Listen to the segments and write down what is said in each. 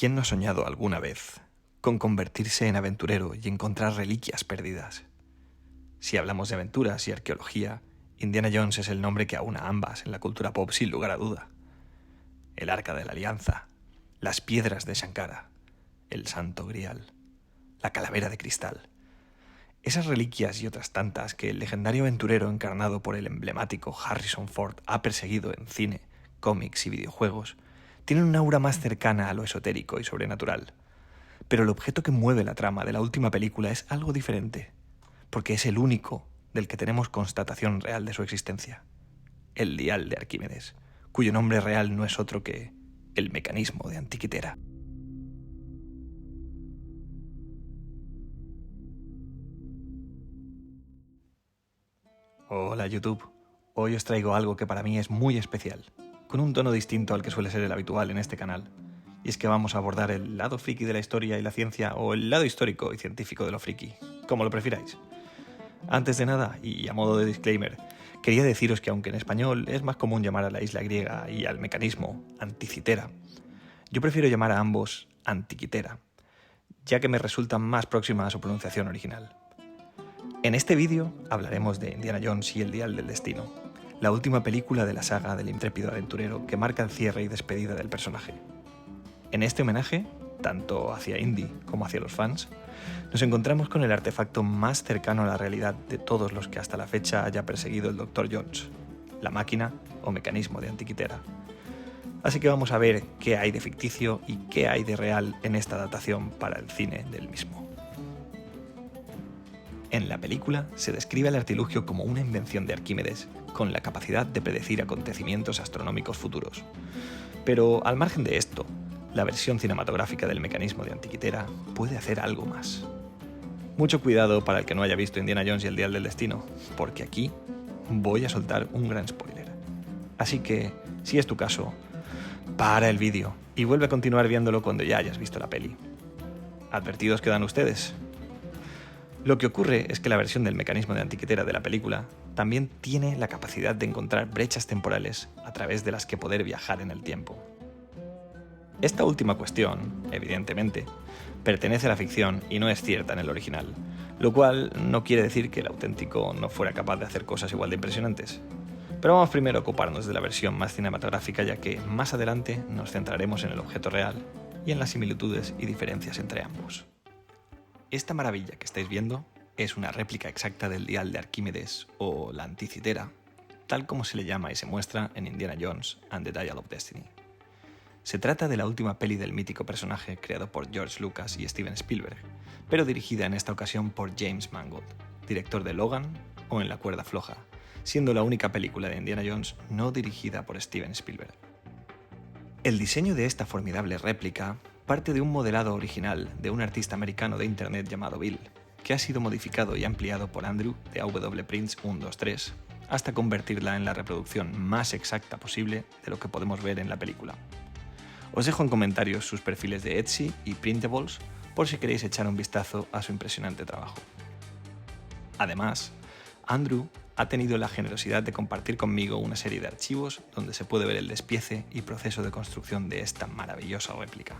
¿Quién no ha soñado alguna vez con convertirse en aventurero y encontrar reliquias perdidas? Si hablamos de aventuras y arqueología, Indiana Jones es el nombre que aúna ambas en la cultura pop sin lugar a duda. El Arca de la Alianza, las piedras de Sankara, el Santo Grial, la calavera de cristal. Esas reliquias y otras tantas que el legendario aventurero encarnado por el emblemático Harrison Ford ha perseguido en cine, cómics y videojuegos, tienen un aura más cercana a lo esotérico y sobrenatural. Pero el objeto que mueve la trama de la última película es algo diferente, porque es el único del que tenemos constatación real de su existencia. El Dial de Arquímedes, cuyo nombre real no es otro que el mecanismo de Antiquitera. Hola YouTube, hoy os traigo algo que para mí es muy especial, con un tono distinto al que suele ser el habitual en este canal. Y es que vamos a abordar el lado friki de la historia y la ciencia, o el lado histórico y científico de lo friki, como lo prefiráis. Antes de nada, y a modo de disclaimer, quería deciros que aunque en español es más común llamar a la isla griega y al mecanismo Anticitera, yo prefiero llamar a ambos Antiquitera, ya que me resultan más próxima a su pronunciación original. En este vídeo hablaremos de Indiana Jones y el Dial del Destino, la última película de la saga del intrépido aventurero que marca el cierre y despedida del personaje. En este homenaje, tanto hacia Indy como hacia los fans, nos encontramos con el artefacto más cercano a la realidad de todos los que hasta la fecha haya perseguido el Dr. Jones, la máquina o mecanismo de Antiquitera. Así que vamos a ver qué hay de ficticio y qué hay de real en esta adaptación para el cine del mismo. En la película se describe el artilugio como una invención de Arquímedes, con la capacidad de predecir acontecimientos astronómicos futuros. Pero al margen de esto, la versión cinematográfica del mecanismo de Antiquitera puede hacer algo más. Mucho cuidado para el que no haya visto Indiana Jones y el Dial del Destino, porque aquí voy a soltar un gran spoiler. Así que, si es tu caso, para el vídeo y vuelve a continuar viéndolo cuando ya hayas visto la peli. ¿Advertidos quedan ustedes? Lo que ocurre es que la versión del mecanismo de Antiquitera de la película también tiene la capacidad de encontrar brechas temporales a través de las que poder viajar en el tiempo. Esta última cuestión, evidentemente, pertenece a la ficción y no es cierta en el original, lo cual no quiere decir que el auténtico no fuera capaz de hacer cosas igual de impresionantes. Pero vamos primero a ocuparnos de la versión más cinematográfica, ya que más adelante nos centraremos en el objeto real y en las similitudes y diferencias entre ambos. Esta maravilla que estáis viendo es una réplica exacta del Dial de Arquímedes, o la Anticitera, tal como se le llama y se muestra en Indiana Jones and the Dial of Destiny. Se trata de la última peli del mítico personaje creado por George Lucas y Steven Spielberg, pero dirigida en esta ocasión por James Mangold, director de Logan o En la cuerda floja, siendo la única película de Indiana Jones no dirigida por Steven Spielberg. El diseño de esta formidable réplica parte de un modelado original de un artista americano de internet llamado Bill, que ha sido modificado y ampliado por Andrew de AW Prints 123, hasta convertirla en la reproducción más exacta posible de lo que podemos ver en la película. Os dejo en comentarios sus perfiles de Etsy y Printables por si queréis echar un vistazo a su impresionante trabajo. Además, Andrew ha tenido la generosidad de compartir conmigo una serie de archivos donde se puede ver el despiece y proceso de construcción de esta maravillosa réplica.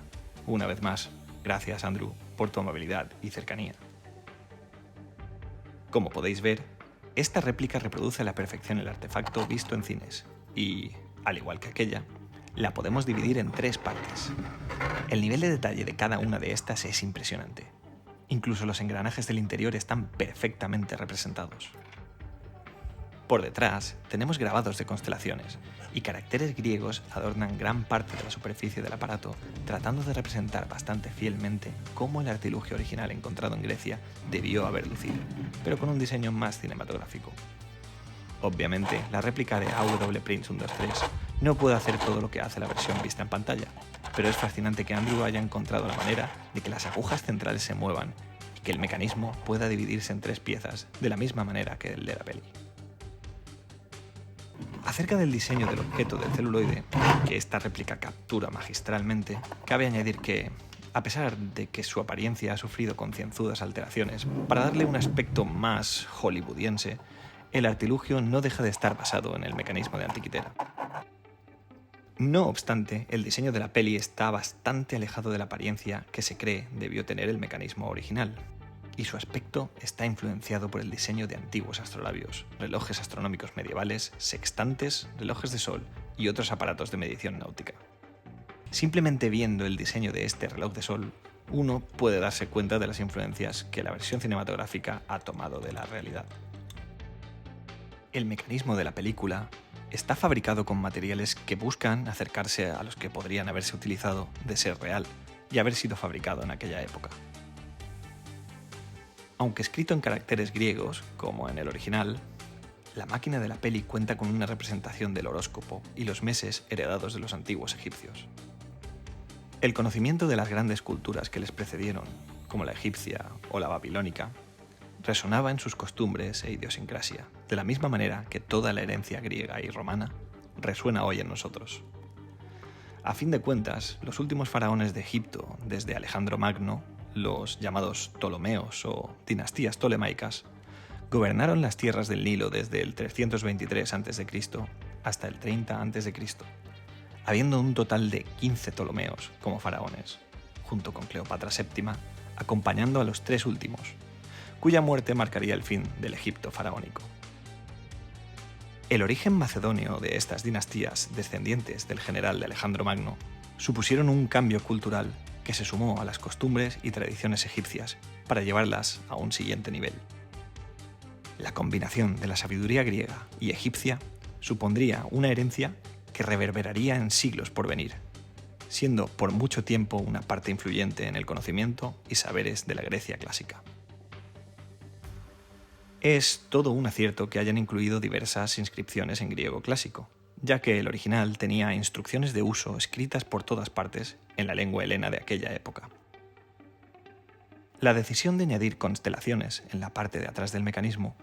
Una vez más, gracias Andrew por tu amabilidad y cercanía. Como podéis ver, esta réplica reproduce a la perfección el artefacto visto en cines y, al igual que aquella, la podemos dividir en 3 partes. El nivel de detalle de cada una de estas es impresionante. Incluso los engranajes del interior están perfectamente representados. Por detrás tenemos grabados de constelaciones y caracteres griegos adornan gran parte de la superficie del aparato, tratando de representar bastante fielmente cómo el artilugio original encontrado en Grecia debió haber lucido, pero con un diseño más cinematográfico. Obviamente, la réplica de AW Prints 123 no puede hacer todo lo que hace la versión vista en pantalla, pero es fascinante que Andrew haya encontrado la manera de que las agujas centrales se muevan y que el mecanismo pueda dividirse en 3 piezas de la misma manera que el de la peli. Acerca del diseño del objeto del celuloide, que esta réplica captura magistralmente, cabe añadir que, a pesar de que su apariencia ha sufrido concienzudas alteraciones para darle un aspecto más hollywoodiense, el artilugio no deja de estar basado en el mecanismo de Antiquitera. No obstante, el diseño de la peli está bastante alejado de la apariencia que se cree debió tener el mecanismo original, y su aspecto está influenciado por el diseño de antiguos astrolabios, relojes astronómicos medievales, sextantes, relojes de sol y otros aparatos de medición náutica. Simplemente viendo el diseño de este reloj de sol, uno puede darse cuenta de las influencias que la versión cinematográfica ha tomado de la realidad. El mecanismo de la película está fabricado con materiales que buscan acercarse a los que podrían haberse utilizado de ser real y haber sido fabricado en aquella época. Aunque escrito en caracteres griegos, como en el original, la máquina de la peli cuenta con una representación del horóscopo y los meses heredados de los antiguos egipcios. El conocimiento de las grandes culturas que les precedieron, como la egipcia o la babilónica, resonaba en sus costumbres e idiosincrasia, de la misma manera que toda la herencia griega y romana resuena hoy en nosotros. A fin de cuentas, los últimos faraones de Egipto, desde Alejandro Magno, los llamados Ptolomeos o dinastías tolemaicas, gobernaron las tierras del Nilo desde el 323 a.C. hasta el 30 a.C., habiendo un total de 15 Ptolomeos como faraones, junto con Cleopatra VII, acompañando a los tres últimos, cuya muerte marcaría el fin del Egipto faraónico. El origen macedonio de estas dinastías descendientes del general de Alejandro Magno supusieron un cambio cultural que se sumó a las costumbres y tradiciones egipcias para llevarlas a un siguiente nivel. La combinación de la sabiduría griega y egipcia supondría una herencia que reverberaría en siglos por venir, siendo por mucho tiempo una parte influyente en el conocimiento y saberes de la Grecia clásica. Es todo un acierto que hayan incluido diversas inscripciones en griego clásico, ya que el original tenía instrucciones de uso escritas por todas partes en la lengua helena de aquella época. La decisión de añadir constelaciones en la parte de atrás del mecanismo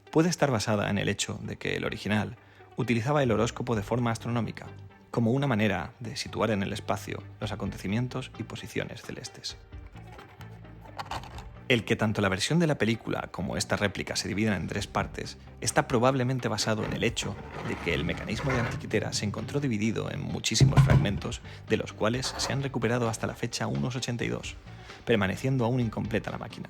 puede estar basada en el hecho de que el original utilizaba el horóscopo de forma astronómica, como una manera de situar en el espacio los acontecimientos y posiciones celestes. El que tanto la versión de la película como esta réplica se dividan en tres partes está probablemente basado en el hecho de que el mecanismo de Antiquitera se encontró dividido en muchísimos fragmentos, de los cuales se han recuperado hasta la fecha unos 82, permaneciendo aún incompleta la máquina.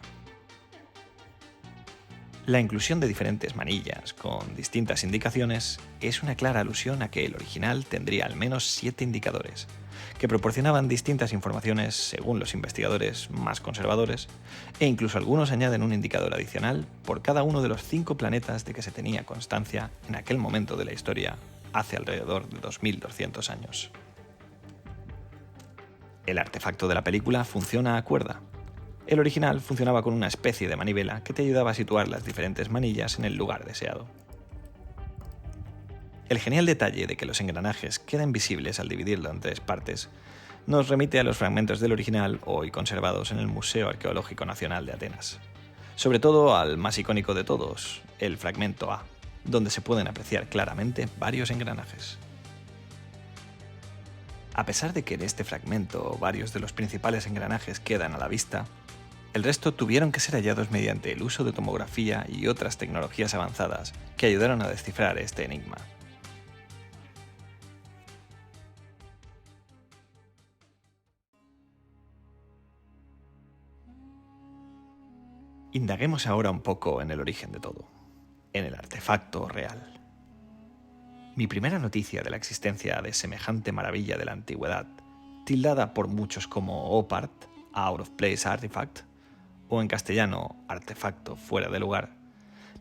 La inclusión de diferentes manillas con distintas indicaciones es una clara alusión a que el original tendría al menos 7 indicadores, que proporcionaban distintas informaciones según los investigadores más conservadores, e incluso algunos añaden un indicador adicional por cada uno de los 5 planetas de que se tenía constancia en aquel momento de la historia, hace alrededor de 2200 años. El artefacto de la película funciona a cuerda. El original funcionaba con una especie de manivela que te ayudaba a situar las diferentes manillas en el lugar deseado. El genial detalle de que los engranajes queden visibles al dividirlo en tres partes nos remite a los fragmentos del original hoy conservados en el Museo Arqueológico Nacional de Atenas. Sobre todo al más icónico de todos, el fragmento A, donde se pueden apreciar claramente varios engranajes. A pesar de que en este fragmento varios de los principales engranajes quedan a la vista, el resto tuvieron que ser hallados mediante el uso de tomografía y otras tecnologías avanzadas que ayudaron a descifrar este enigma. Indaguemos ahora un poco en el origen de todo, en el artefacto real. Mi primera noticia de la existencia de semejante maravilla de la antigüedad, tildada por muchos como OPART, Out of Place Artifact, o en castellano, artefacto fuera de lugar,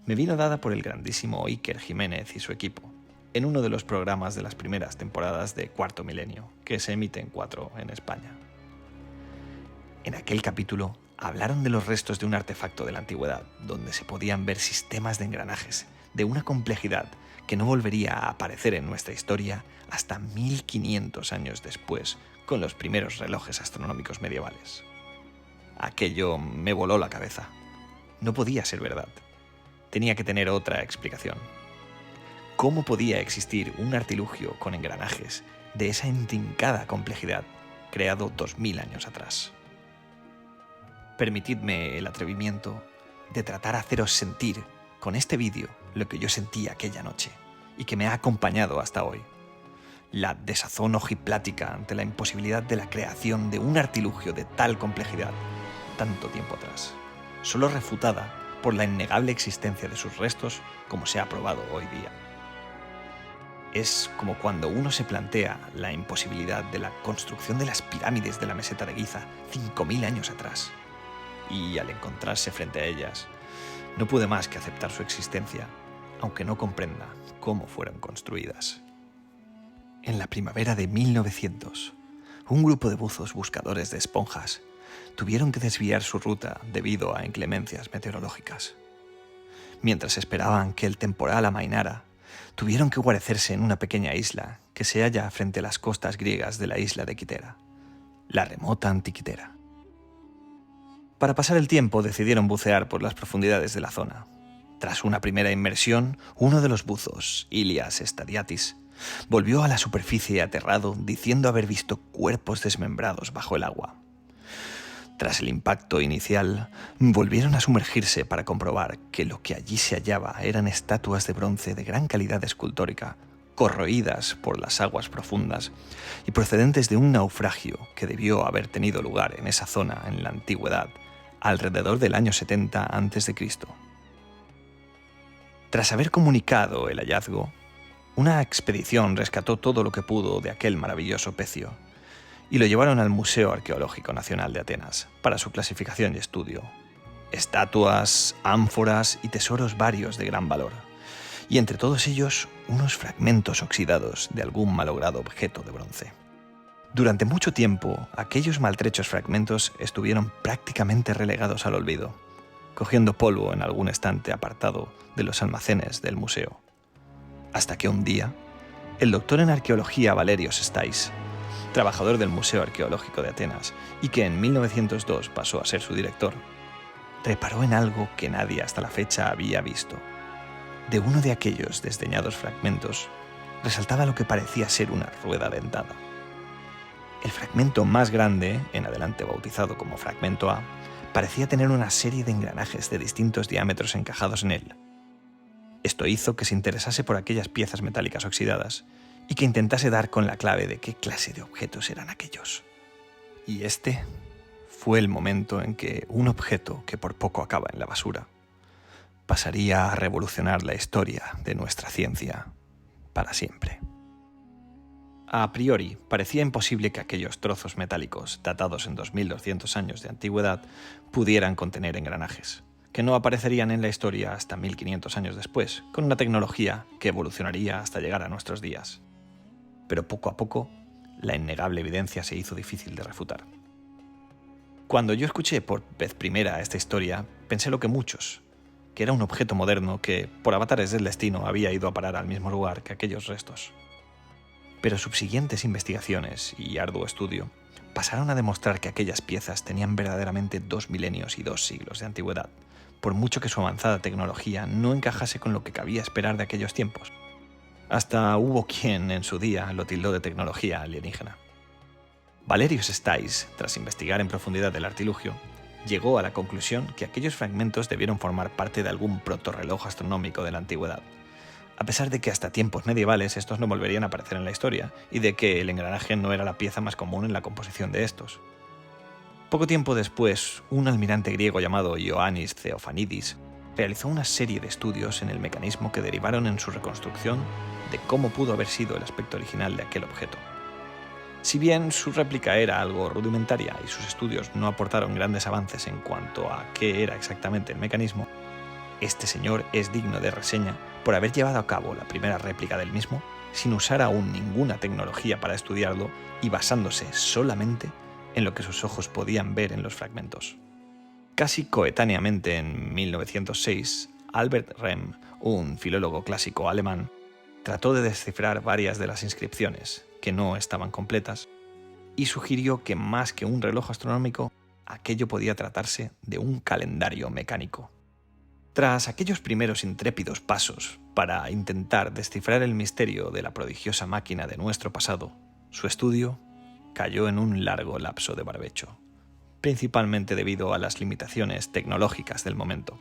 me vino dada por el grandísimo Iker Jiménez y su equipo, en uno de los programas de las primeras temporadas de Cuarto Milenio, que se emite en 4 en España. En aquel capítulo hablaron de los restos de un artefacto de la antigüedad, donde se podían ver sistemas de engranajes de una complejidad que no volvería a aparecer en nuestra historia hasta 1500 años después, con los primeros relojes astronómicos medievales. Aquello me voló la cabeza. No podía ser verdad. Tenía que tener otra explicación. ¿Cómo podía existir un artilugio con engranajes de esa intrincada complejidad creado 2000 años atrás? Permitidme el atrevimiento de tratar de haceros sentir con este vídeo lo que yo sentí aquella noche y que me ha acompañado hasta hoy. la desazón ojiplática ante la imposibilidad de la creación de un artilugio de tal complejidad tanto tiempo atrás, solo refutada por la innegable existencia de sus restos como se ha probado hoy día. Es como cuando uno se plantea la imposibilidad de la construcción de las pirámides de la meseta de Giza 5.000 años atrás, y al encontrarse frente a ellas, no puede más que aceptar su existencia, aunque no comprenda cómo fueron construidas. En la primavera de 1900, un grupo de buzos buscadores de esponjas tuvieron que desviar su ruta debido a inclemencias meteorológicas. Mientras esperaban que el temporal amainara, tuvieron que guarecerse en una pequeña isla que se halla frente a las costas griegas de la isla de Quitera, la remota Antiquitera. Para pasar el tiempo decidieron bucear por las profundidades de la zona. Tras una primera inmersión, uno de los buzos, Ilias Stadiatis, volvió a la superficie aterrado diciendo haber visto cuerpos desmembrados bajo el agua. Tras el impacto inicial, volvieron a sumergirse para comprobar que lo que allí se hallaba eran estatuas de bronce de gran calidad escultórica, corroídas por las aguas profundas y procedentes de un naufragio que debió haber tenido lugar en esa zona en la antigüedad, alrededor del año 70 a.C. Tras haber comunicado el hallazgo, una expedición rescató todo lo que pudo de aquel maravilloso pecio y lo llevaron al Museo Arqueológico Nacional de Atenas para su clasificación y estudio. Estatuas, ánforas y tesoros varios de gran valor, y entre todos ellos unos fragmentos oxidados de algún malogrado objeto de bronce. Durante mucho tiempo, aquellos maltrechos fragmentos estuvieron prácticamente relegados al olvido, cogiendo polvo en algún estante apartado de los almacenes del museo. Hasta que un día, el doctor en arqueología Valerios Stais, trabajador del Museo Arqueológico de Atenas y que en 1902 pasó a ser su director, reparó en algo que nadie hasta la fecha había visto. De uno de aquellos desdeñados fragmentos resaltaba lo que parecía ser una rueda dentada. El fragmento más grande, en adelante bautizado como fragmento A, parecía tener una serie de engranajes de distintos diámetros encajados en él. Esto hizo que se interesase por aquellas piezas metálicas oxidadas y que intentase dar con la clave de qué clase de objetos eran aquellos. Y este fue el momento en que un objeto que por poco acaba en la basura pasaría a revolucionar la historia de nuestra ciencia para siempre. A priori, parecía imposible que aquellos trozos metálicos, datados en 2200 años de antigüedad, pudieran contener engranajes, que no aparecerían en la historia hasta 1500 años después, con una tecnología que evolucionaría hasta llegar a nuestros días. Pero poco a poco, la innegable evidencia se hizo difícil de refutar. Cuando yo escuché por vez primera esta historia, pensé lo que muchos, que era un objeto moderno que, por avatares del destino, había ido a parar al mismo lugar que aquellos restos. Pero subsiguientes investigaciones y arduo estudio pasaron a demostrar que aquellas piezas tenían verdaderamente 2 milenios y 2 siglos de antigüedad, por mucho que su avanzada tecnología no encajase con lo que cabía esperar de aquellos tiempos. Hasta hubo quien en su día lo tildó de tecnología alienígena. Valerios Stais, tras investigar en profundidad el artilugio, llegó a la conclusión que aquellos fragmentos debieron formar parte de algún protorreloj astronómico de la antigüedad, a pesar de que hasta tiempos medievales estos no volverían a aparecer en la historia y de que el engranaje no era la pieza más común en la composición de estos. Poco tiempo después, un almirante griego llamado Ioannis Theophanidis realizó una serie de estudios en el mecanismo que derivaron en su reconstrucción de cómo pudo haber sido el aspecto original de aquel objeto. Si bien su réplica era algo rudimentaria y sus estudios no aportaron grandes avances en cuanto a qué era exactamente el mecanismo, este señor es digno de reseña por haber llevado a cabo la primera réplica del mismo sin usar aún ninguna tecnología para estudiarlo y basándose solamente en lo que sus ojos podían ver en los fragmentos. Casi coetáneamente, en 1906, Albert Rehm, un filólogo clásico alemán, trató de descifrar varias de las inscripciones, que no estaban completas, y sugirió que más que un reloj astronómico, aquello podía tratarse de un calendario mecánico. Tras aquellos primeros intrépidos pasos para intentar descifrar el misterio de la prodigiosa máquina de nuestro pasado, su estudio cayó en un largo lapso de barbecho, principalmente debido a las limitaciones tecnológicas del momento.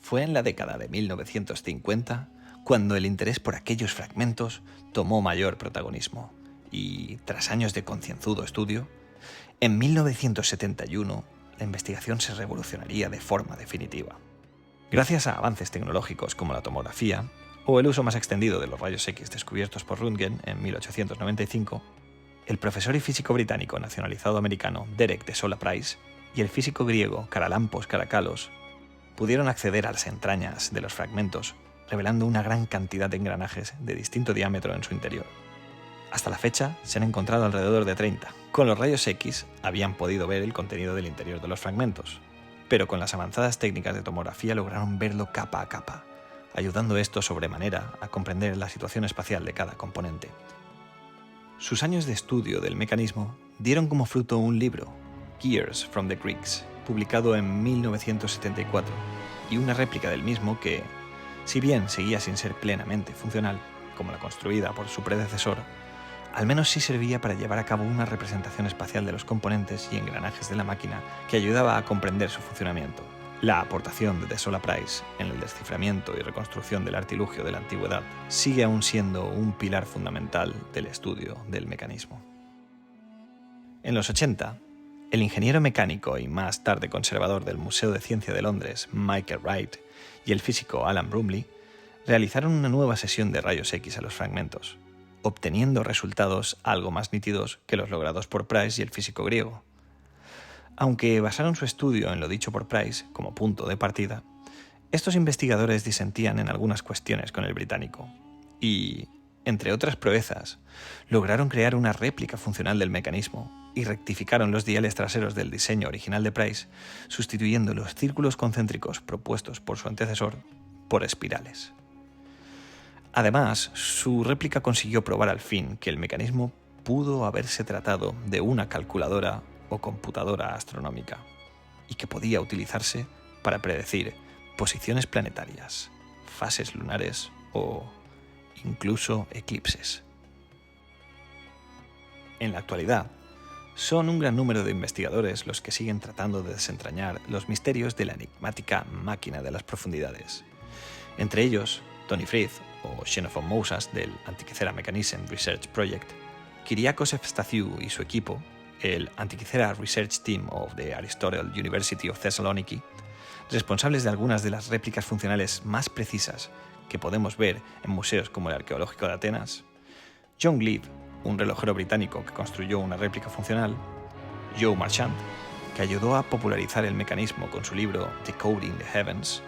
Fue en la década de 1950 cuando el interés por aquellos fragmentos tomó mayor protagonismo y, tras años de concienzudo estudio, en 1971 la investigación se revolucionaría de forma definitiva. Gracias a avances tecnológicos como la tomografía o el uso más extendido de los rayos X descubiertos por Röntgen en 1895, el profesor y físico británico nacionalizado americano Derek de Sola Price y el físico griego Karalampos Karakalos pudieron acceder a las entrañas de los fragmentos, revelando una gran cantidad de engranajes de distinto diámetro en su interior. Hasta la fecha se han encontrado alrededor de 30. Con los rayos X habían podido ver el contenido del interior de los fragmentos, pero con las avanzadas técnicas de tomografía lograron verlo capa a capa, ayudando esto sobremanera a comprender la situación espacial de cada componente. Sus años de estudio del mecanismo dieron como fruto un libro, Gears from the Greeks, publicado en 1974, y una réplica del mismo que, si bien seguía sin ser plenamente funcional, como la construida por su predecesor, al menos sí servía para llevar a cabo una representación espacial de los componentes y engranajes de la máquina que ayudaba a comprender su funcionamiento. La aportación de De Sola Price en el desciframiento y reconstrucción del artilugio de la antigüedad sigue aún siendo un pilar fundamental del estudio del mecanismo. En los 80, el ingeniero mecánico y más tarde conservador del Museo de Ciencia de Londres, Michael Wright, y el físico Alan Brumley realizaron una nueva sesión de rayos X a los fragmentos, obteniendo resultados algo más nítidos que los logrados por Price y el físico griego. Aunque basaron su estudio en lo dicho por Price como punto de partida, estos investigadores disentían en algunas cuestiones con el británico y, entre otras proezas, lograron crear una réplica funcional del mecanismo y rectificaron los diales traseros del diseño original de Price, sustituyendo los círculos concéntricos propuestos por su antecesor por espirales. Además, su réplica consiguió probar al fin que el mecanismo pudo haberse tratado de una calculadora o computadora astronómica y que podía utilizarse para predecir posiciones planetarias, fases lunares o incluso eclipses. En la actualidad, son un gran número de investigadores los que siguen tratando de desentrañar los misterios de la enigmática máquina de las profundidades. Entre ellos, Tony Frith o Xenophon Moussas del Antikythera Mechanism Research Project, Kyriakos Efstathiou y su equipo, el Antikythera Research Team of the Aristotle University of Thessaloniki, responsables de algunas de las réplicas funcionales más precisas que podemos ver en museos como el Arqueológico de Atenas, John Gleave, un relojero británico que construyó una réplica funcional, Joe Marchant, que ayudó a popularizar el mecanismo con su libro Decoding the Heavens,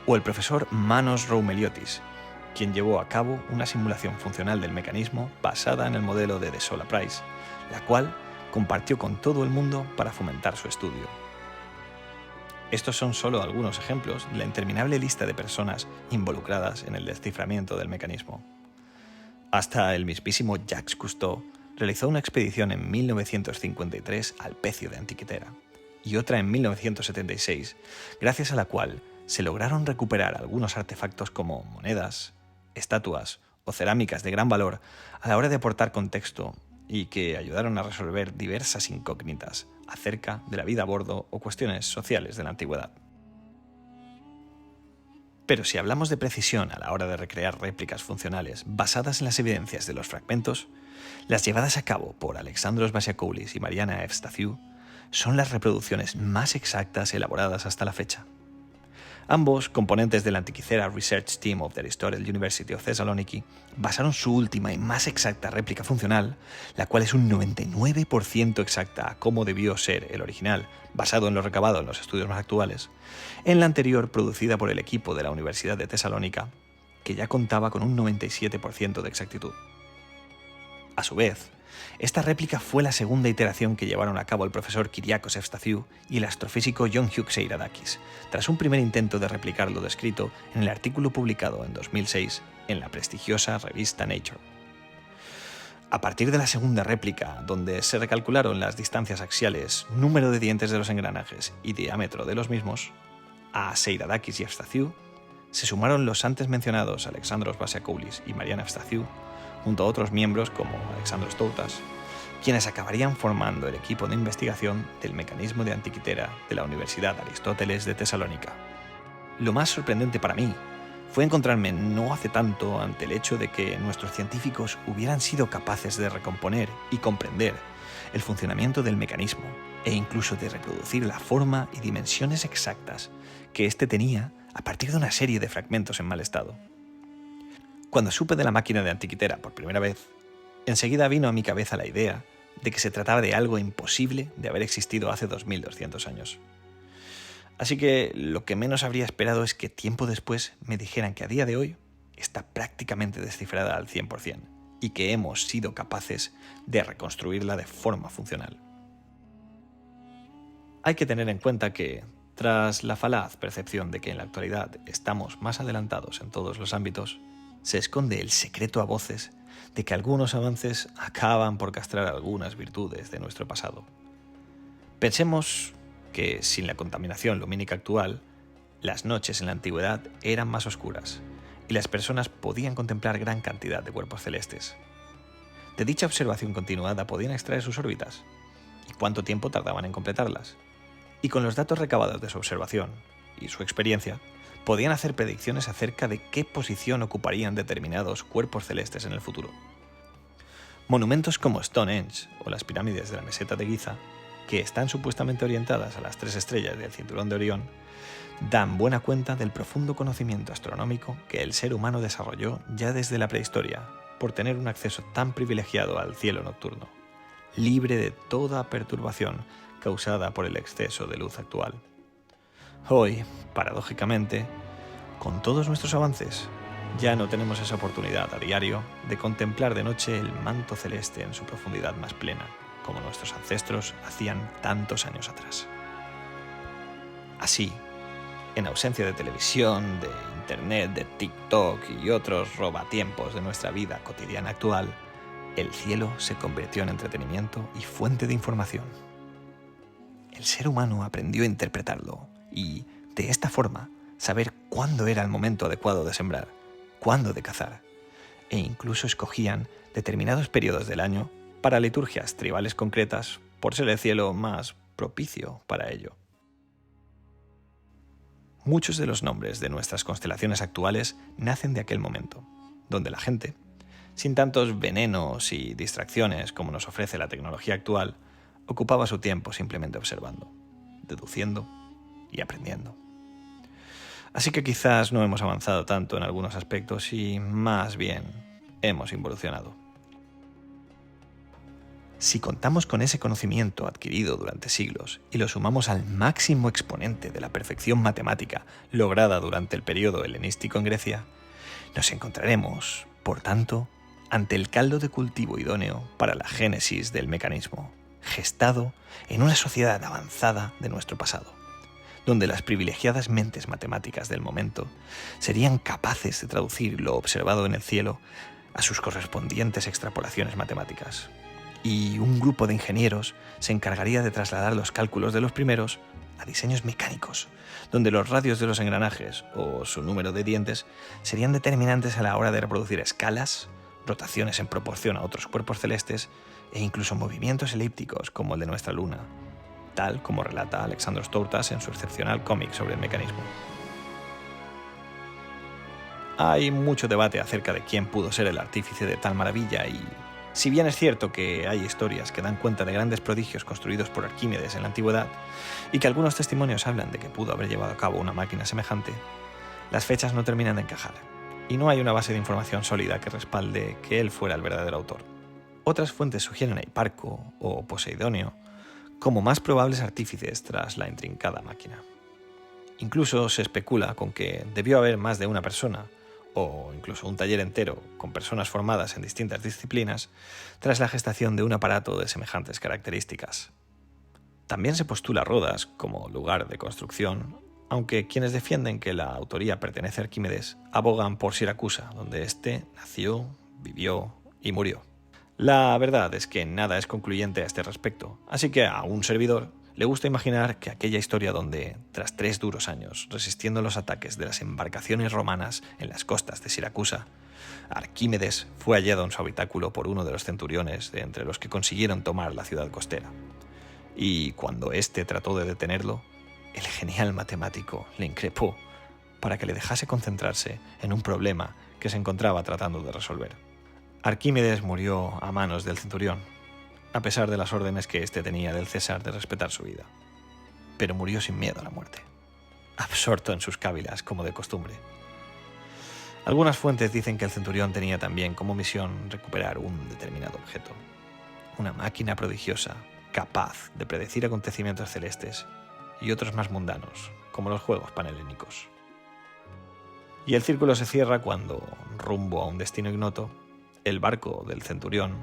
o el profesor Manos Roumeliotis, quien llevó a cabo una simulación funcional del mecanismo basada en el modelo de De Sola Price, la cual compartió con todo el mundo para fomentar su estudio. Estos son solo algunos ejemplos de la interminable lista de personas involucradas en el desciframiento del mecanismo. Hasta el mismísimo Jacques Cousteau realizó una expedición en 1953 al Pecio de Antikythera y otra en 1976, gracias a la cual se lograron recuperar algunos artefactos como monedas, estatuas o cerámicas de gran valor a la hora de aportar contexto y que ayudaron a resolver diversas incógnitas acerca de la vida a bordo o cuestiones sociales de la antigüedad. Pero si hablamos de precisión a la hora de recrear réplicas funcionales basadas en las evidencias de los fragmentos, las llevadas a cabo por Alexandros Basiakoulis y Mariana Evstathiou son las reproducciones más exactas elaboradas hasta la fecha. Ambos, componentes del Antikythera Research Team of the Aristotle University of Thessaloniki, basaron su última y más exacta réplica funcional, la cual es un 99% exacta a cómo debió ser el original, basado en lo recabado en los estudios más actuales, en la anterior producida por el equipo de la Universidad de Tesalónica, que ya contaba con un 97% de exactitud. A su vez, esta réplica fue la segunda iteración que llevaron a cabo el profesor Kyriakos Efstathiou y el astrofísico John Hugh Seiradakis, tras un primer intento de replicar lo descrito en el artículo publicado en 2006 en la prestigiosa revista Nature. A partir de la segunda réplica, donde se recalcularon las distancias axiales, número de dientes de los engranajes y diámetro de los mismos, a Seiradakis y Efstathiou se sumaron los antes mencionados Alexandros Basiakoulis y Mariana Evstathiou, junto a otros miembros como Alexandros Toutas, quienes acabarían formando el equipo de investigación del mecanismo de Antikythera de la Universidad Aristóteles de Tesalónica. Lo más sorprendente para mí fue encontrarme no hace tanto ante el hecho de que nuestros científicos hubieran sido capaces de recomponer y comprender el funcionamiento del mecanismo e incluso de reproducir la forma y dimensiones exactas que éste tenía a partir de una serie de fragmentos en mal estado. Cuando supe de la máquina de Antiquitera por primera vez, enseguida vino a mi cabeza la idea de que se trataba de algo imposible de haber existido hace 2200 años. Así que lo que menos habría esperado es que tiempo después me dijeran que a día de hoy está prácticamente descifrada al 100% y que hemos sido capaces de reconstruirla de forma funcional. Hay que tener en cuenta que, tras la falaz percepción de que en la actualidad estamos más adelantados en todos los ámbitos, se esconde el secreto a voces de que algunos avances acaban por castrar algunas virtudes de nuestro pasado. Pensemos que sin la contaminación lumínica actual, las noches en la antigüedad eran más oscuras y las personas podían contemplar gran cantidad de cuerpos celestes. De dicha observación continuada podían extraer sus órbitas y cuánto tiempo tardaban en completarlas. Y con los datos recabados de su observación y su experiencia, podían hacer predicciones acerca de qué posición ocuparían determinados cuerpos celestes en el futuro. Monumentos como Stonehenge o las pirámides de la meseta de Giza, que están supuestamente orientadas a las 3 estrellas del cinturón de Orión, dan buena cuenta del profundo conocimiento astronómico que el ser humano desarrolló ya desde la prehistoria, por tener un acceso tan privilegiado al cielo nocturno, libre de toda perturbación causada por el exceso de luz actual. Hoy, paradójicamente, con todos nuestros avances, ya no tenemos esa oportunidad a diario de contemplar de noche el manto celeste en su profundidad más plena, como nuestros ancestros hacían tantos años atrás. Así, en ausencia de televisión, de internet, de TikTok y otros robatiempos de nuestra vida cotidiana actual, el cielo se convirtió en entretenimiento y fuente de información. El ser humano aprendió a interpretarlo y, de esta forma, saber cuándo era el momento adecuado de sembrar, cuándo de cazar, e incluso escogían determinados periodos del año para liturgias tribales concretas por ser el cielo más propicio para ello. Muchos de los nombres de nuestras constelaciones actuales nacen de aquel momento, donde la gente, sin tantos venenos y distracciones como nos ofrece la tecnología actual, ocupaba su tiempo simplemente observando, deduciendo y aprendiendo. Así que quizás no hemos avanzado tanto en algunos aspectos y más bien hemos involucionado. Si contamos con ese conocimiento adquirido durante siglos y lo sumamos al máximo exponente de la perfección matemática lograda durante el periodo helenístico en Grecia, nos encontraremos, por tanto, ante el caldo de cultivo idóneo para la génesis del mecanismo, gestado en una sociedad avanzada de nuestro pasado, donde las privilegiadas mentes matemáticas del momento serían capaces de traducir lo observado en el cielo a sus correspondientes extrapolaciones matemáticas. Y un grupo de ingenieros se encargaría de trasladar los cálculos de los primeros a diseños mecánicos, donde los radios de los engranajes o su número de dientes serían determinantes a la hora de reproducir escalas, rotaciones en proporción a otros cuerpos celestes e incluso movimientos elípticos como el de nuestra Luna, tal como relata Alexandros Toutas en su excepcional cómic sobre el mecanismo. Hay mucho debate acerca de quién pudo ser el artífice de tal maravilla y, si bien es cierto que hay historias que dan cuenta de grandes prodigios construidos por Arquímedes en la antigüedad y que algunos testimonios hablan de que pudo haber llevado a cabo una máquina semejante, las fechas no terminan de encajar y no hay una base de información sólida que respalde que él fuera el verdadero autor. Otras fuentes sugieren a Hiparco o Poseidonio como más probables artífices tras la intrincada máquina. Incluso se especula con que debió haber más de una persona, o incluso un taller entero con personas formadas en distintas disciplinas, tras la gestación de un aparato de semejantes características. También se postula Rodas como lugar de construcción, aunque quienes defienden que la autoría pertenece a Arquímedes abogan por Siracusa, donde éste nació, vivió y murió. La verdad es que nada es concluyente a este respecto, así que a un servidor le gusta imaginar que aquella historia donde, tras 3 duros años resistiendo los ataques de las embarcaciones romanas en las costas de Siracusa, Arquímedes fue hallado en su habitáculo por uno de los centuriones de entre los que consiguieron tomar la ciudad costera. Y cuando éste trató de detenerlo, el genial matemático le increpó para que le dejase concentrarse en un problema que se encontraba tratando de resolver. Arquímedes murió a manos del centurión, a pesar de las órdenes que éste tenía del César de respetar su vida. Pero murió sin miedo a la muerte, absorto en sus cávilas como de costumbre. Algunas fuentes dicen que el centurión tenía también como misión recuperar un determinado objeto, una máquina prodigiosa capaz de predecir acontecimientos celestes y otros más mundanos, como los juegos panhelénicos. Y el círculo se cierra cuando, rumbo a un destino ignoto, el barco del centurión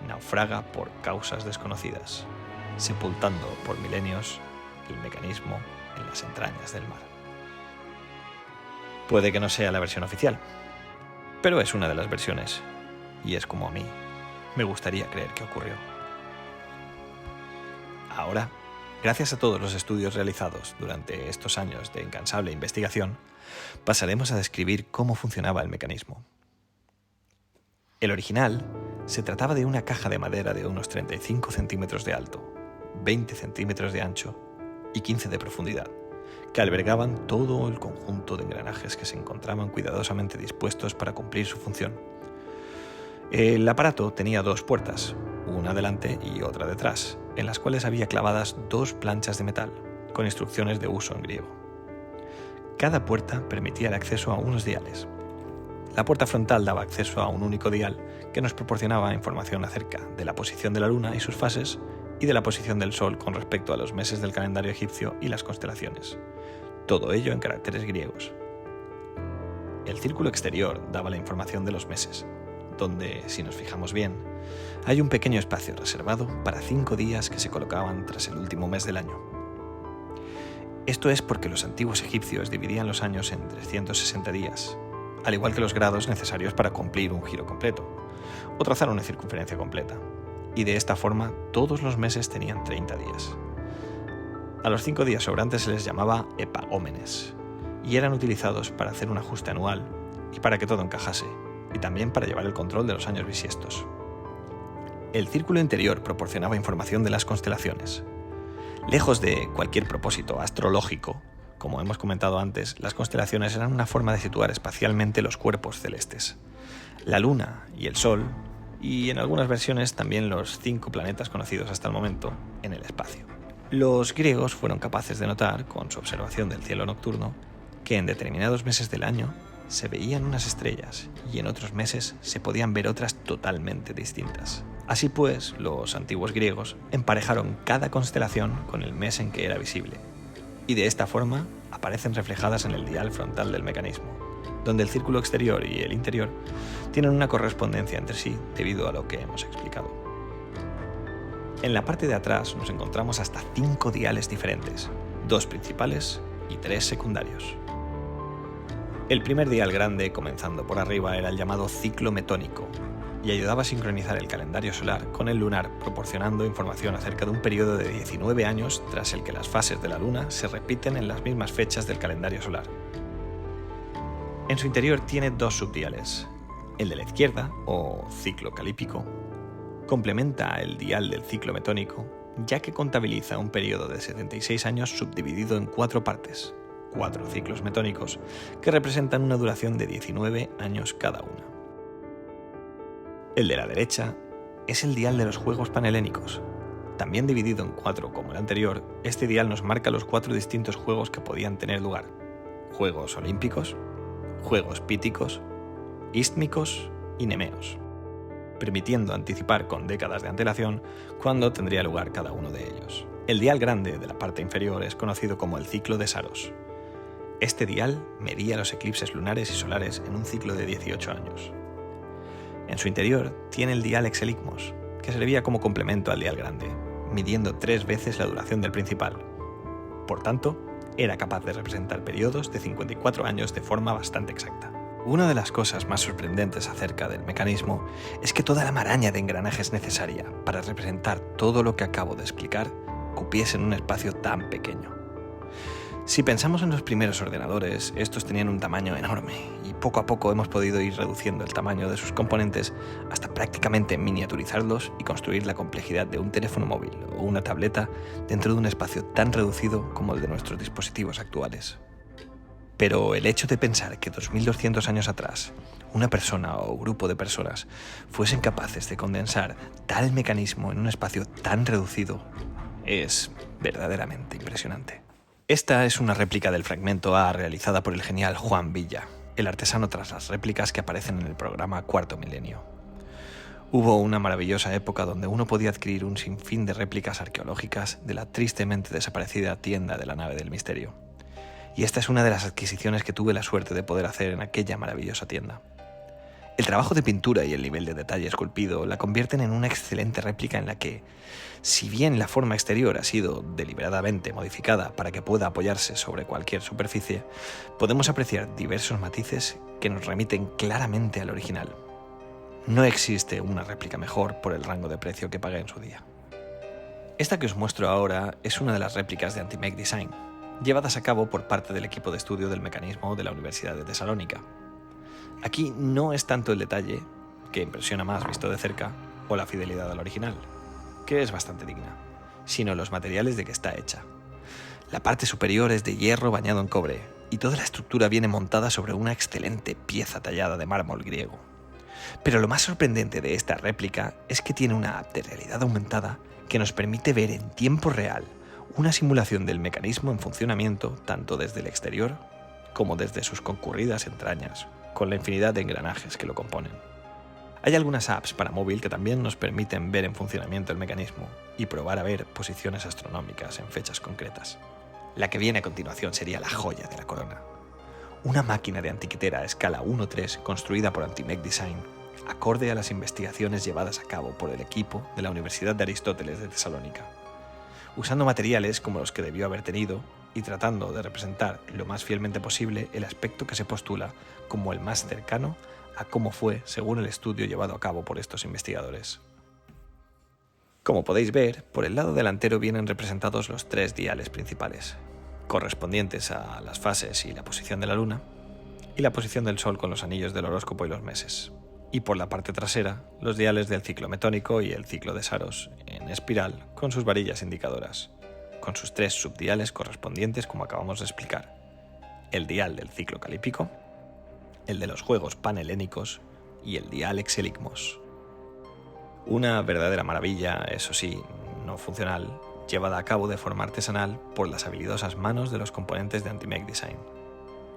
naufraga por causas desconocidas, sepultando por milenios el mecanismo en las entrañas del mar. Puede que no sea la versión oficial, pero es una de las versiones, y es como a mí me gustaría creer que ocurrió. Ahora, gracias a todos los estudios realizados durante estos años de incansable investigación, pasaremos a describir cómo funcionaba el mecanismo. El original se trataba de una caja de madera de unos 35 centímetros de alto, 20 centímetros de ancho y 15 de profundidad, que albergaban todo el conjunto de engranajes que se encontraban cuidadosamente dispuestos para cumplir su función. El aparato tenía dos puertas, una delante y otra detrás, en las cuales había clavadas dos planchas de metal, con instrucciones de uso en griego. Cada puerta permitía el acceso a unos diales. La puerta frontal daba acceso a un único dial que nos proporcionaba información acerca de la posición de la luna y sus fases y de la posición del sol con respecto a los meses del calendario egipcio y las constelaciones. Todo ello en caracteres griegos. El círculo exterior daba la información de los meses, donde, si nos fijamos bien, hay un pequeño espacio reservado para 5 días que se colocaban tras el último mes del año. Esto es porque los antiguos egipcios dividían los años en 360 días, al igual que los grados necesarios para cumplir un giro completo, o trazar una circunferencia completa, y de esta forma todos los meses tenían 30 días. A los 5 días sobrantes se les llamaba epagómenes, y eran utilizados para hacer un ajuste anual y para que todo encajase, y también para llevar el control de los años bisiestos. El círculo interior proporcionaba información de las constelaciones. Lejos de cualquier propósito astrológico, como hemos comentado antes, las constelaciones eran una forma de situar espacialmente los cuerpos celestes. La Luna y el Sol, y en algunas versiones también los 5 planetas conocidos hasta el momento, en el espacio. Los griegos fueron capaces de notar, con su observación del cielo nocturno, que en determinados meses del año se veían unas estrellas y en otros meses se podían ver otras totalmente distintas. Así pues, los antiguos griegos emparejaron cada constelación con el mes en que era visible, y de esta forma aparecen reflejadas en el dial frontal del mecanismo, donde el círculo exterior y el interior tienen una correspondencia entre sí debido a lo que hemos explicado. En la parte de atrás nos encontramos hasta 5 diales diferentes, 2 principales y 3 secundarios. El primer dial grande, comenzando por arriba, era el llamado ciclo metónico y ayudaba a sincronizar el calendario solar con el lunar, proporcionando información acerca de un periodo de 19 años tras el que las fases de la luna se repiten en las mismas fechas del calendario solar. En su interior tiene 2 subdiales. El de la izquierda, o ciclo calípico, complementa el dial del ciclo metónico, ya que contabiliza un periodo de 76 años subdividido en 4 partes, 4 ciclos metónicos, que representan una duración de 19 años cada una. El de la derecha es el dial de los juegos panhelénicos. También dividido en 4 como el anterior, este dial nos marca los 4 distintos juegos que podían tener lugar: Juegos Olímpicos, Juegos Píticos, Ístmicos y Nemeos, permitiendo anticipar con décadas de antelación cuándo tendría lugar cada uno de ellos. El dial grande de la parte inferior es conocido como el ciclo de Saros. Este dial medía los eclipses lunares y solares en un ciclo de 18 años. En su interior tiene el dial Exeligmos, que servía como complemento al dial grande, midiendo 3 veces la duración del principal. Por tanto, era capaz de representar periodos de 54 años de forma bastante exacta. Una de las cosas más sorprendentes acerca del mecanismo es que toda la maraña de engranajes necesaria para representar todo lo que acabo de explicar cupiese en un espacio tan pequeño. Si pensamos en los primeros ordenadores, estos tenían un tamaño enorme y poco a poco hemos podido ir reduciendo el tamaño de sus componentes hasta prácticamente miniaturizarlos y construir la complejidad de un teléfono móvil o una tableta dentro de un espacio tan reducido como el de nuestros dispositivos actuales. Pero el hecho de pensar que 2200 años atrás una persona o grupo de personas fuesen capaces de condensar tal mecanismo en un espacio tan reducido es verdaderamente impresionante. Esta es una réplica del fragmento A realizada por el genial Juan Villa, el artesano tras las réplicas que aparecen en el programa Cuarto Milenio. Hubo una maravillosa época donde uno podía adquirir un sinfín de réplicas arqueológicas de la tristemente desaparecida tienda de la nave del misterio. Y esta es una de las adquisiciones que tuve la suerte de poder hacer en aquella maravillosa tienda. El trabajo de pintura y el nivel de detalle esculpido la convierten en una excelente réplica en la que, si bien la forma exterior ha sido deliberadamente modificada para que pueda apoyarse sobre cualquier superficie, podemos apreciar diversos matices que nos remiten claramente al original. No existe una réplica mejor por el rango de precio que pagué en su día. Esta que os muestro ahora es una de las réplicas de Antimec Design, llevadas a cabo por parte del equipo de estudio del mecanismo de la Universidad de Tesalónica. Aquí no es tanto el detalle, que impresiona más visto de cerca, o la fidelidad al original, que es bastante digna, sino los materiales de que está hecha. La parte superior es de hierro bañado en cobre, y toda la estructura viene montada sobre una excelente pieza tallada de mármol griego. Pero lo más sorprendente de esta réplica es que tiene una app de realidad aumentada que nos permite ver en tiempo real una simulación del mecanismo en funcionamiento tanto desde el exterior como desde sus concurridas entrañas, con la infinidad de engranajes que lo componen. Hay algunas apps para móvil que también nos permiten ver en funcionamiento el mecanismo y probar a ver posiciones astronómicas en fechas concretas. La que viene a continuación sería la joya de la corona. Una máquina de antiquitera a escala 1:3 construida por Antimec Design, acorde a las investigaciones llevadas a cabo por el equipo de la Universidad de Aristóteles de Tesalónica, usando materiales como los que debió haber tenido y tratando de representar lo más fielmente posible el aspecto que se postula como el más cercano a cómo fue según el estudio llevado a cabo por estos investigadores. Como podéis ver, por el lado delantero vienen representados los 3 diales principales, correspondientes a las fases y la posición de la luna, y la posición del sol con los anillos del horóscopo y los meses. Y por la parte trasera, los diales del ciclo metónico y el ciclo de Saros, en espiral, con sus varillas indicadoras, con sus 3 subdiales correspondientes como acabamos de explicar: el dial del ciclo calípico, el de los juegos panhelénicos y el dial exeligmos. Una verdadera maravilla, eso sí, no funcional, llevada a cabo de forma artesanal por las habilidosas manos de los componentes de Antimec Design.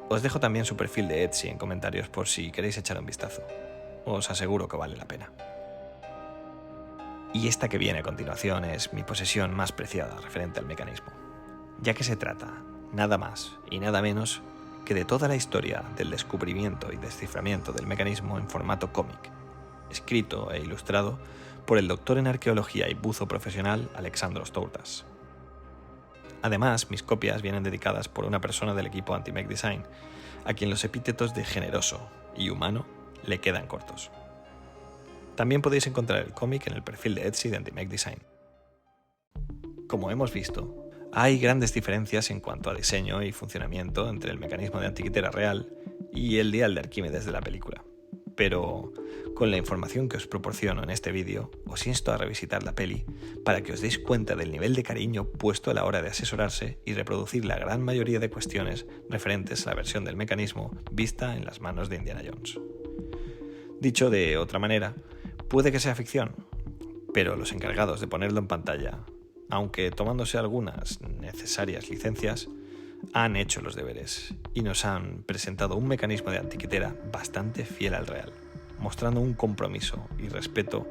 Os dejo también su perfil de Etsy en comentarios por si queréis echar un vistazo. Os aseguro que vale la pena. Y esta que viene a continuación es mi posesión más preciada referente al mecanismo, ya que se trata, nada más y nada menos, que de toda la historia del descubrimiento y desciframiento del mecanismo en formato cómic, escrito e ilustrado por el doctor en arqueología y buzo profesional Alexandros Toutas. Además, mis copias vienen dedicadas por una persona del equipo Antimec Design, a quien los epítetos de generoso y humano le quedan cortos. También podéis encontrar el cómic en el perfil de Etsy de Antimec Design. Como hemos visto, hay grandes diferencias en cuanto a diseño y funcionamiento entre el mecanismo de antiquitera real y el dial de Arquímedes de la película. Pero, con la información que os proporciono en este vídeo, os insto a revisitar la peli para que os deis cuenta del nivel de cariño puesto a la hora de asesorarse y reproducir la gran mayoría de cuestiones referentes a la versión del mecanismo vista en las manos de Indiana Jones. Dicho de otra manera, puede que sea ficción, pero los encargados de ponerlo en pantalla, aunque tomándose algunas necesarias licencias, han hecho los deberes y nos han presentado un mecanismo de antiquitera bastante fiel al real, mostrando un compromiso y respeto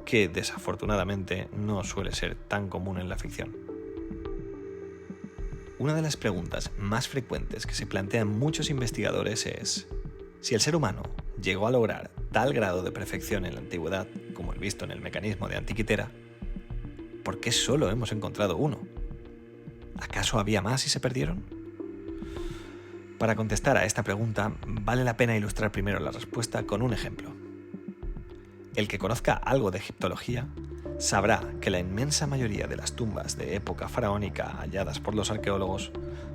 que desafortunadamente no suele ser tan común en la ficción. Una de las preguntas más frecuentes que se plantean muchos investigadores es: si el ser humano llegó a lograr tal grado de perfección en la antigüedad como el visto en el mecanismo de antiquitera, ¿por qué solo hemos encontrado uno? ¿Acaso había más y se perdieron? Para contestar a esta pregunta, vale la pena ilustrar primero la respuesta con un ejemplo. El que conozca algo de egiptología sabrá que la inmensa mayoría de las tumbas de época faraónica halladas por los arqueólogos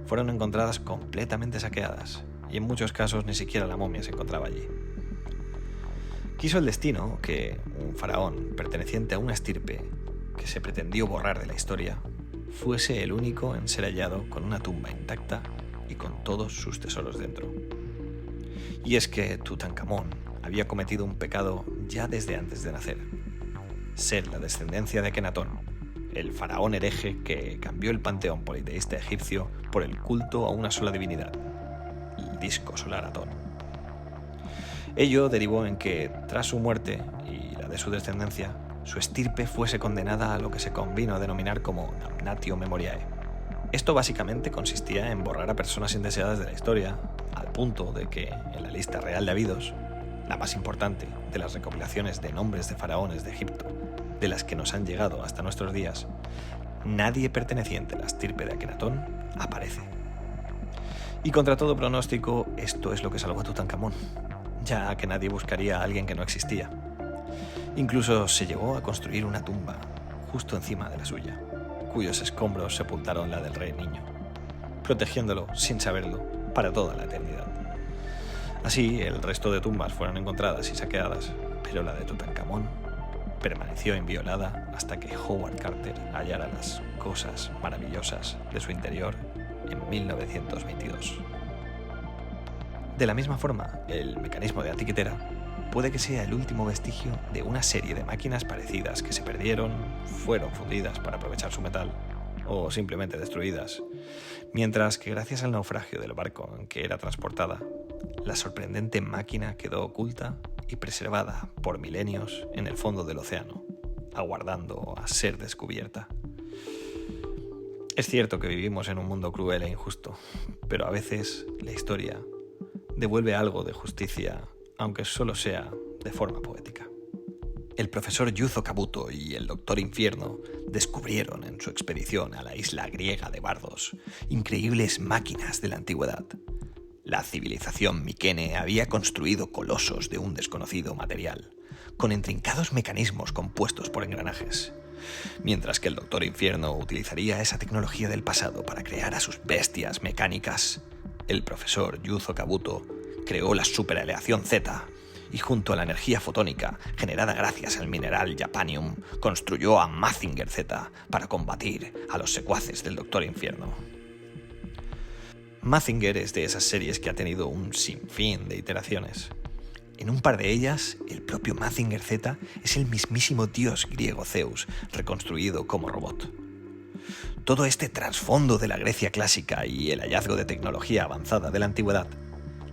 fueron encontradas completamente saqueadas, y en muchos casos ni siquiera la momia se encontraba allí. Quiso el destino que un faraón perteneciente a una estirpe que se pretendió borrar de la historia fuese el único en ser hallado con una tumba intacta y con todos sus tesoros dentro. Y es que Tutankamón había cometido un pecado ya desde antes de nacer: ser la descendencia de Akenatón, el faraón hereje que cambió el panteón politeísta egipcio por el culto a una sola divinidad, el disco solar Atón. Ello derivó en que, tras su muerte y la de su descendencia, su estirpe fuese condenada a lo que se convino a denominar como damnatio memoriae. Esto básicamente consistía en borrar a personas indeseadas de la historia, al punto de que, en la lista real de Abidos, la más importante de las recopilaciones de nombres de faraones de Egipto, de las que nos han llegado hasta nuestros días, nadie perteneciente a la estirpe de Akenatón aparece. Y contra todo pronóstico, esto es lo que salvó a Tutankamón, ya que nadie buscaría a alguien que no existía. Incluso se llegó a construir una tumba justo encima de la suya, cuyos escombros sepultaron la del rey niño, protegiéndolo, sin saberlo, para toda la eternidad. Así, el resto de tumbas fueron encontradas y saqueadas, pero la de Tutankamón permaneció inviolada hasta que Howard Carter hallara las cosas maravillosas de su interior en 1922. De la misma forma, el mecanismo de Antikythera puede que sea el último vestigio de una serie de máquinas parecidas que se perdieron, fueron fundidas para aprovechar su metal o simplemente destruidas, mientras que gracias al naufragio del barco en que era transportada, la sorprendente máquina quedó oculta y preservada por milenios en el fondo del océano, aguardando a ser descubierta. Es cierto que vivimos en un mundo cruel e injusto, pero a veces la historia devuelve algo de justicia, aunque solo sea de forma poética. El profesor Yuzo Kabuto y el Doctor Infierno descubrieron en su expedición a la isla griega de Bardos increíbles máquinas de la antigüedad. La civilización Mikene había construido colosos de un desconocido material, con intrincados mecanismos compuestos por engranajes, mientras que el Doctor Infierno utilizaría esa tecnología del pasado para crear a sus bestias mecánicas. El profesor Yuzo Kabuto creó la superaleación Z y, junto a la energía fotónica generada gracias al mineral Japanium, construyó a Mazinger Z para combatir a los secuaces del Doctor Infierno. Mazinger es de esas series que ha tenido un sinfín de iteraciones. En un par de ellas, el propio Mazinger Z es el mismísimo dios griego Zeus, reconstruido como robot. Todo este trasfondo de la Grecia clásica y el hallazgo de tecnología avanzada de la antigüedad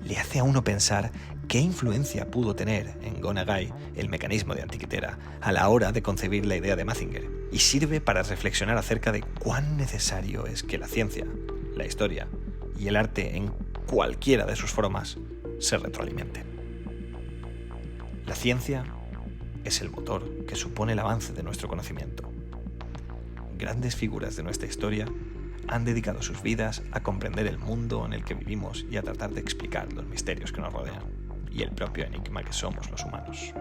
le hace a uno pensar qué influencia pudo tener en Go Nagai el mecanismo de Antikythera a la hora de concebir la idea de Mazinger, y sirve para reflexionar acerca de cuán necesario es que la ciencia, la historia y el arte en cualquiera de sus formas se retroalimenten. La ciencia es el motor que supone el avance de nuestro conocimiento. Grandes figuras de nuestra historia han dedicado sus vidas a comprender el mundo en el que vivimos y a tratar de explicar los misterios que nos rodean y el propio enigma que somos los humanos.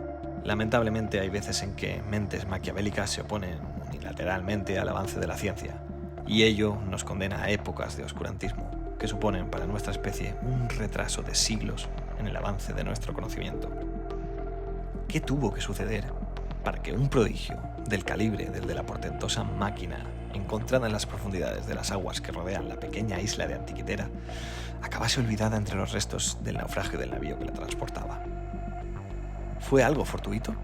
Lamentablemente hay veces en que mentes maquiavélicas se oponen unilateralmente al avance de la ciencia, y ello nos condena a épocas de oscurantismo que suponen para nuestra especie un retraso de siglos en el avance de nuestro conocimiento. ¿Qué tuvo que suceder para que un prodigio del calibre del de la portentosa máquina encontrada en las profundidades de las aguas que rodean la pequeña isla de Antikythera acabase olvidada entre los restos del naufragio del navío que la transportaba? ¿Fue algo fortuito?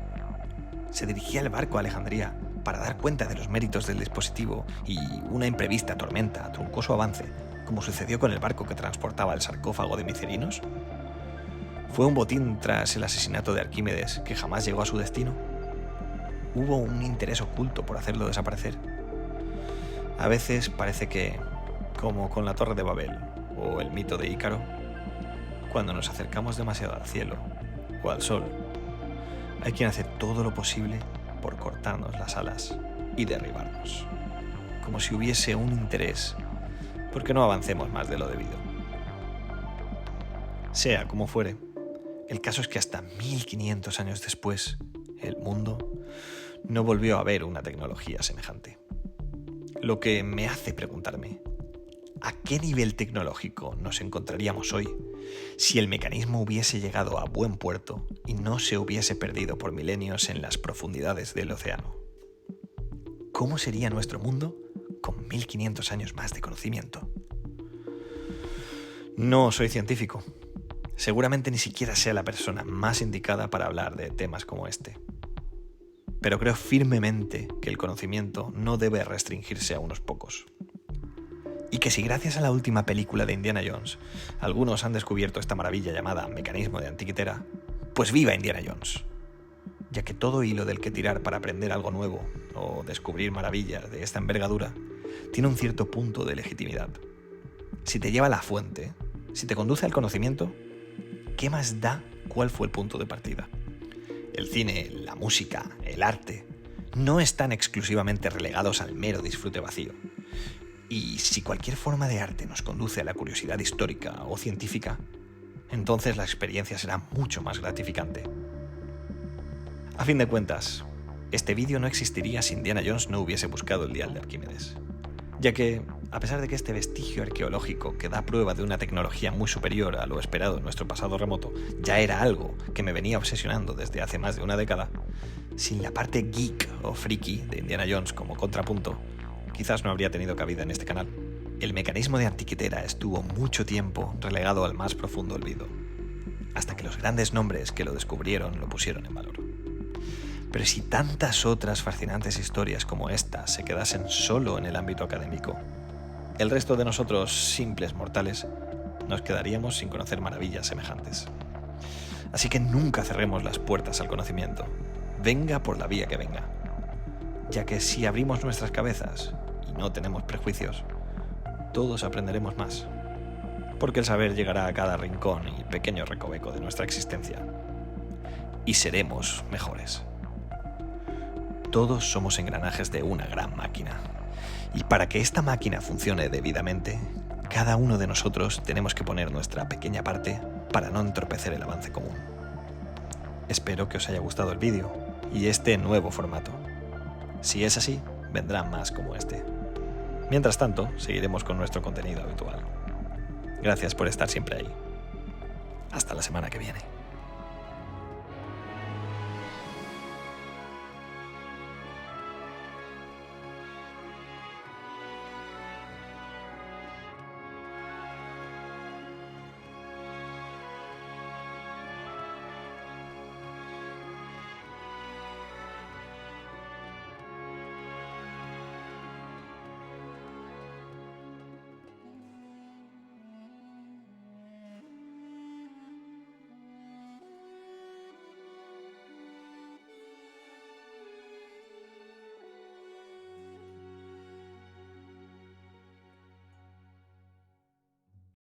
¿Se dirigía el barco a Alejandría para dar cuenta de los méritos del dispositivo y una imprevista tormenta truncó su avance, como sucedió con el barco que transportaba el sarcófago de Micerinos? ¿Fue un botín tras el asesinato de Arquímedes que jamás llegó a su destino? ¿Hubo un interés oculto por hacerlo desaparecer? A veces parece que, como con la Torre de Babel o el mito de Ícaro, cuando nos acercamos demasiado al cielo o al sol, hay quien hace todo lo posible por cortarnos las alas y derribarnos, como si hubiese un interés porque no avancemos más de lo debido. Sea como fuere, el caso es que hasta 1500 años después, el mundo no volvió a ver una tecnología semejante. Lo que me hace preguntarme, ¿a qué nivel tecnológico nos encontraríamos hoy si el mecanismo hubiese llegado a buen puerto y no se hubiese perdido por milenios en las profundidades del océano? ¿Cómo sería nuestro mundo con 1500 años más de conocimiento? No soy científico. Seguramente ni siquiera sea la persona más indicada para hablar de temas como este. Pero creo firmemente que el conocimiento no debe restringirse a unos pocos. Y que si gracias a la última película de Indiana Jones algunos han descubierto esta maravilla llamada mecanismo de antiquitera, pues viva Indiana Jones. Ya que todo hilo del que tirar para aprender algo nuevo o descubrir maravillas de esta envergadura tiene un cierto punto de legitimidad. Si te lleva a la fuente, si te conduce al conocimiento, ¿qué más da cuál fue el punto de partida? El cine, la música, el arte, no están exclusivamente relegados al mero disfrute vacío. Y si cualquier forma de arte nos conduce a la curiosidad histórica o científica, entonces la experiencia será mucho más gratificante. A fin de cuentas, este vídeo no existiría si Indiana Jones no hubiese buscado el dial de Arquímedes, ya que, a pesar de que este vestigio arqueológico que da prueba de una tecnología muy superior a lo esperado en nuestro pasado remoto ya era algo que me venía obsesionando desde hace más de una década, sin la parte geek o friki de Indiana Jones como contrapunto, quizás no habría tenido cabida en este canal. El mecanismo de antiquitera estuvo mucho tiempo relegado al más profundo olvido, hasta que los grandes nombres que lo descubrieron lo pusieron en valor. Pero si tantas otras fascinantes historias como esta se quedasen solo en el ámbito académico, el resto de nosotros, simples mortales, nos quedaríamos sin conocer maravillas semejantes. Así que nunca cerremos las puertas al conocimiento, venga por la vía que venga, ya que si abrimos nuestras cabezas y no tenemos prejuicios, todos aprenderemos más, porque el saber llegará a cada rincón y pequeño recoveco de nuestra existencia, y seremos mejores. Todos somos engranajes de una gran máquina, y para que esta máquina funcione debidamente, cada uno de nosotros tenemos que poner nuestra pequeña parte para no entorpecer el avance común. Espero que os haya gustado el vídeo y este nuevo formato. Si es así, vendrán más como este. Mientras tanto, seguiremos con nuestro contenido habitual. Gracias por estar siempre ahí. Hasta la semana que viene.